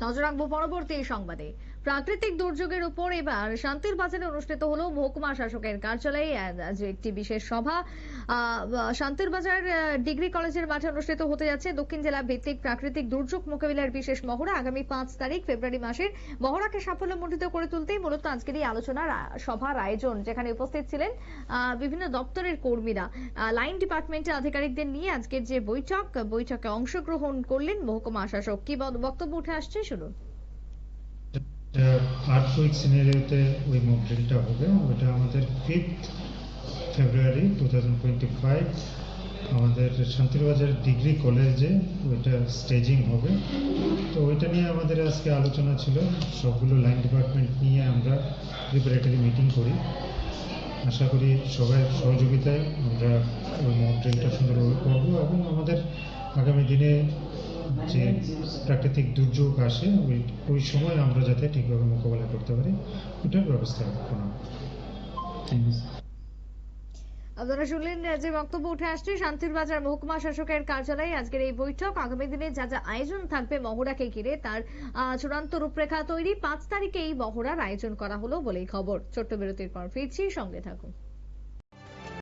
নজর রাখবো পরবর্তী সংবাদে। প্রাকৃতিক দুর্যোগের উপর এবার শান্তির বাজারে অনুষ্ঠিত হলো মহকুমা শাসকের কার্যালয়ে আজ একটি বিশেষ সভা। শান্তির বাজার ডিগ্রি কলেজের মাঠে অনুষ্ঠিত হতে যাচ্ছে দক্ষিণ জেলা ভিত্তিক প্রাকৃতিক দুর্যোগ মোকাবিলার বিশেষ মহড়া। আগামী 5 তারিখ ফেব্রুয়ারি মাসের মহড়াকে সাফল্যমণ্ডিত করে তুলতেই মূলত আজকের এই আলোচনার সভার আয়োজন, যেখানে উপস্থিত ছিলেন বিভিন্ন দপ্তরের কর্মীরা, লাইন ডিপার্টমেন্টের আধিকারিকদের নিয়ে আজকের যে বৈঠকে অংশগ্রহণ করলেন মহকুমা শাসক। কি বক্তব্য উঠে আসছে শুনুন। আর্থকুইক সিনারিওতে ওই মক ড্রিলটা হবে, ওটা আমাদের 5th ফেব্রুয়ারি 2025 আমাদের শান্তিরবাজার ডিগ্রি কলেজে ওইটা স্টেজিং হবে। তো ওইটা নিয়ে আমাদের আজকে আলোচনা ছিল, সবগুলো লাইন ডিপার্টমেন্ট নিয়ে আমরা প্রিপারেটরি মিটিং করি। আশা করি সবাই সহযোগিতায় আমরা ওই মক ড্রিলটা সুন্দরভাবে করবো এবং আমাদের আগামী দিনে যে প্রাকৃতিক দুর্যোগ আসে ওই সময় আমরা যাতে ঠিকভাবে মোকাবেলা করতে পারি ওটার ব্যবস্থা করা। আপনারা শুনলেন যে বক্তব্য উঠে আসছে শান্তির বাজার মহকুমা শাসকের কার্যালয়ে আজকের এই বৈঠক। আগামী দিনে যা যা আয়োজন থাকবে মহড়াকে ঘিরে তার চূড়ান্ত রূপরেখা তৈরি। 5 তারিখে এই মহড়ার আয়োজন করা হলো বলেই খবর। ছোট্ট বিরতির পর ফিরছি, সঙ্গে থাকুন।